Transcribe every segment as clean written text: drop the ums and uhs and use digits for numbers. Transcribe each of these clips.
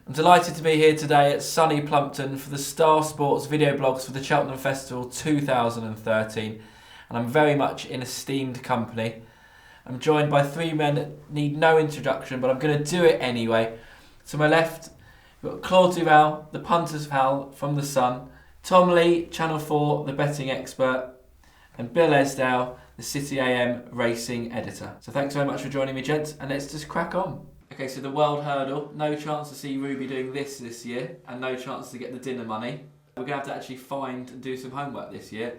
I'm delighted to be here today at sunny Plumpton for the Star Sports video blogs for the Cheltenham Festival 2013, and I'm very much in esteemed company. I'm joined by three men that need no introduction, but I'm going to do it anyway. To my left, we've got Claude Duval, the Punters Pall from The Sun, Tom Lee, Channel 4, the betting expert, and Bill Esdaile, the City AM racing editor. So thanks very much for joining me, gents, and let's just crack on. Okay, so the World Hurdle, no chance to see Ruby doing this year, and no chance to get the dinner money. We're going to have to actually find and do some homework this year.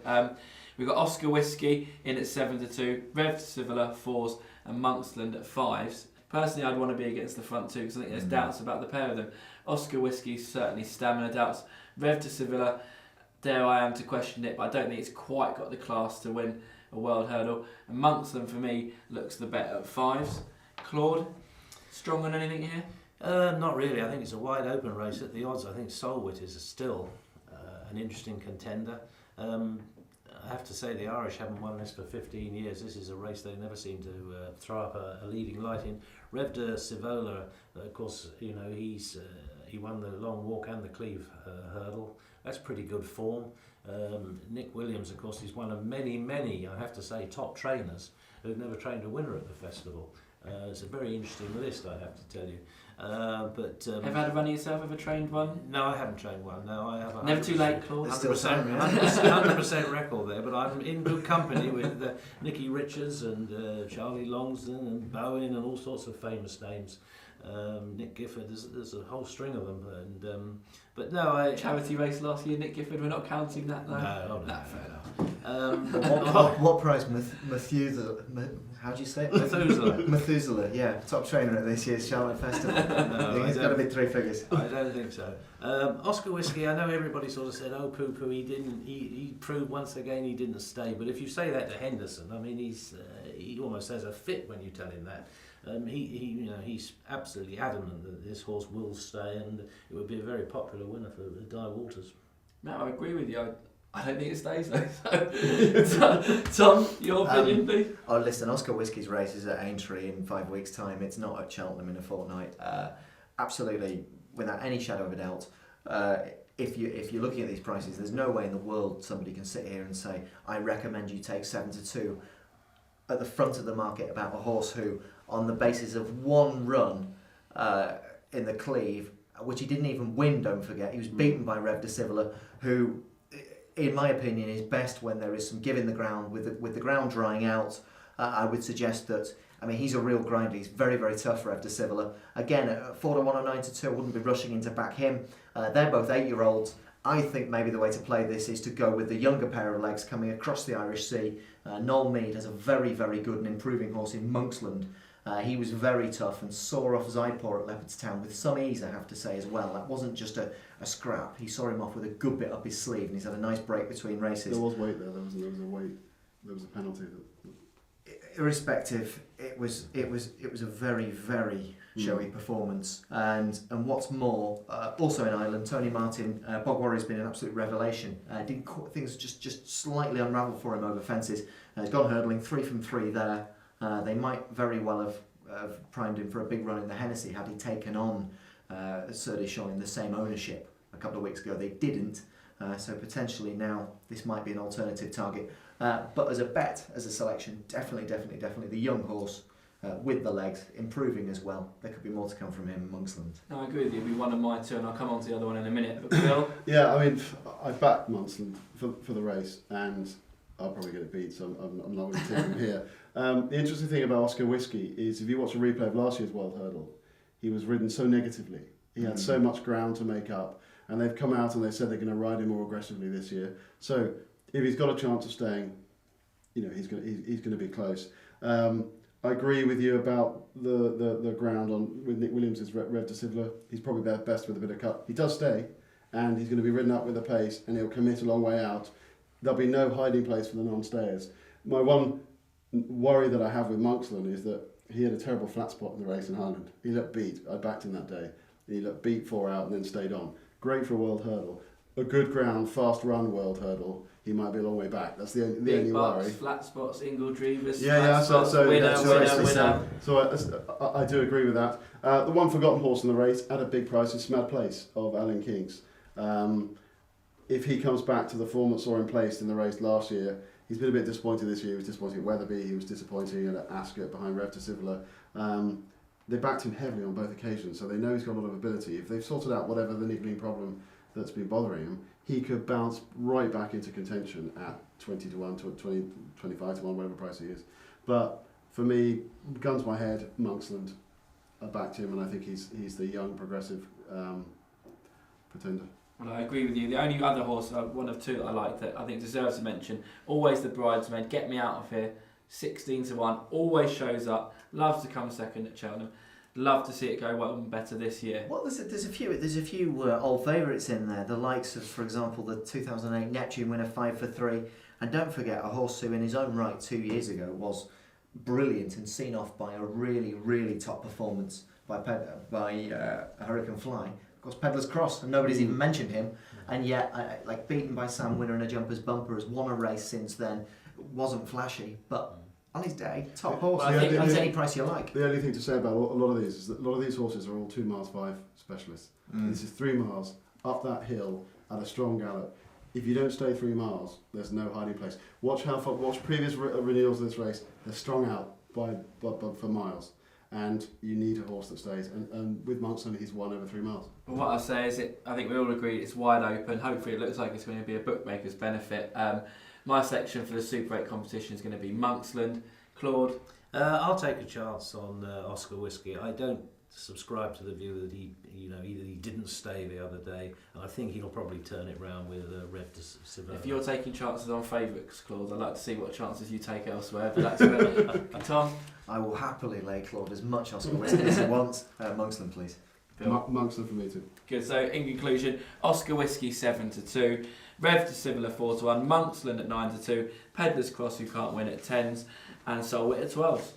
We've got Oscar Whiskey in at 7-2, Rev Civilla 4s, and Monksland at 5s. Personally, I'd want to be against the front two because I think there's doubts about the pair of them. Oscar Whiskey, certainly stamina doubts. Rev to Civilla, dare I am to question it, but I don't think it's quite got the class to win a World Hurdle. And Monksland, for me, looks the better at 5s. Claude? Strong on anything here? Not really. I think it's a wide open race at the odds. I think Solwit is still an interesting contender. I have to say the Irish haven't won this for 15 years. This is a race they never seem to throw up a leading light in. Rev de Civola, of course, you know, he won the long walk and the Cleve hurdle. That's pretty good form. Nick Williams, of course, is one of many, I have to say, top trainers who've never trained a winner at the festival. It's a very interesting list, I have to tell you. Have you had a run yourself? Ever trained one? No, I haven't trained one. No, I have. Never too late, Claude. 100% record there, but I'm in good company with Nicky Richards and Charlie Longsdon and Bowen and all sorts of famous names. Nick Gifford, there's a whole string of them, and but no, charity race last year, Nick Gifford. We're not counting that though. No, fair enough. What prize? Methuselah? How do you say it? Methuselah, yeah, top trainer at this year's Cheltenham Festival. I think he's got to be 3 figures. I don't think so. Oscar Whiskey, I know everybody sort of said, oh, poo-poo, he proved once again he didn't stay. But if you say that to Henderson, I mean, he almost has a fit when you tell him that. He's absolutely adamant that this horse will stay, and it would be a very popular winner for Guy Walters. No, I agree with you. I don't think it stays though. So, Tom, your opinion, please? Oh, listen, Oscar Whiskey's race is at Aintree in 5 weeks' time. It's not at Cheltenham in a fortnight. Absolutely, without any shadow of a doubt. If you're looking at these prices, there's no way in the world somebody can sit here and say, I recommend you take 7-2 at the front of the market about a horse who, on the basis of one run in the Cleve, which he didn't even win, don't forget, he was beaten by Rev de Civola, who, in my opinion, is best when there is some give in the ground. With the ground drying out, I would suggest that, I mean, he's a real grinder. He's very, very tough, Rev de Civola. Again, at 4-1 or 9-2, I wouldn't be rushing in to back him. They're both 8-year-olds. I think maybe the way to play this is to go with the younger pair of legs coming across the Irish Sea. Noel Meade has a very, very good and improving horse in Monksland. He was very tough and saw off Zaipor at Leopardstown with some ease, I have to say, as well. That wasn't just a scrap. He saw him off with a good bit up his sleeve, and he's had a nice break between races. There was weight there. There was a weight. There was a penalty. Irrespective, it was a very, very showy performance. And what's more, also in Ireland, Tony Martin, Bog Warrior's been an absolute revelation. Things just slightly unravelled for him over fences. He's gone hurdling 3 from 3 there. They might very well have primed him for a big run in the Hennessy had he taken on Sir Deschamps in the same ownership a couple of weeks ago. They didn't, so potentially now this might be an alternative target. But as a bet, as a selection, definitely the young horse with the legs, improving as well. There could be more to come from him in Monksland. No, I agree with you. It'll be one of my two, and I'll come on to the other one in a minute. But Bill? Yeah, I mean, I backed Monksland for the race, and I'll probably get it beat, so I'm not going to take him here. The interesting thing about Oscar Whiskey is if you watch a replay of last year's World Hurdle, he was ridden so negatively. He had so much ground to make up, and they've come out and they said they're going to ride him more aggressively this year. So if he's got a chance of staying, you know, he's going to be close. I agree with you about the ground on with Nick Williams' Rev de Civola. He's probably their best with a bit of cut. He does stay, and he's going to be ridden up with a pace, and he'll commit a long way out. There'll be no hiding place for the non-stayers. My one worry that I have with Monksland is that he had a terrible flat spot in the race in Highland. He looked beat. I backed him that day. He looked beat 4 out and then stayed on. Great for a World Hurdle. A good ground, fast run World Hurdle. he might be a long way back. That's the only Big worry. box, flat spots, Ingle Dreavers. Yeah, flat spots, winner. So I do agree with that. The one forgotten horse in the race at a big price is Smad Place of Alan Kings. If he comes back to the form that saw him placed in the race last year, he's been a bit disappointed this year. He was disappointing at Wetherby, he was disappointing at Ascot behind Rev to Sivler. They backed him heavily on both occasions, so they know he's got a lot of ability. If they've sorted out whatever the niggling problem that's been bothering him, he could bounce right back into contention at 20 to 1, 20, 25 to 1, whatever price he is. But for me, guns to my head, Monksland, I backed him, and I think he's the young, progressive pretender. Well, I agree with you. The only other horse, one of two that I like that I think deserves a mention, always the bridesmaid, Get Me Out of Here, 16 to 1, always shows up, loves to come second at Cheltenham. Love to see it go well and better this year. Well, there's a few old favourites in there. The likes of, for example, the 2008 Neptune winner 5 for 3, and don't forget a horse who, in his own right, 2 years ago was brilliant and seen off by a really top performance by Hurricane Fly. Of course, Pedlar's Cross, and nobody's even mentioned him, and yet, beaten by Sam Winner in a Jumper's Bumper, has won a race since then. Wasn't flashy, but on his day, top horse. Well, I think that's any price you like. The only thing to say about a lot of these is that a lot of these horses are all 2 miles 5 specialists. This is 3 miles up that hill at a strong gallop. If you don't stay 3 miles, there's no hiding place. Watch previous renewals of this race. They're strung out for miles, and you need a horse that stays. And with Monksland, he's won over 3 miles. Well, what I say is, I think we all agree it's wide open. Hopefully, it looks like it's going to be a bookmaker's benefit. My section for the Super 8 competition is going to be Monksland. Claude? I'll take a chance on Oscar Whiskey. I don't subscribe to the view that he didn't stay the other day, and I think he'll probably turn it round with Rev to Sivler. If you're taking chances on favourites, Claude, I'd like to see what chances you take elsewhere. But that's it. Tom? I will happily lay Claude as much Oscar Whiskey as he wants. Monksland, please. Monksland for me too. Good. So in conclusion, Oscar Whiskey 7 to 2, Rev to Sivler 4 to 1, Monksland at 9 to 2, Pedlar's Cross who can't win at 10s, and Solwit at 12s.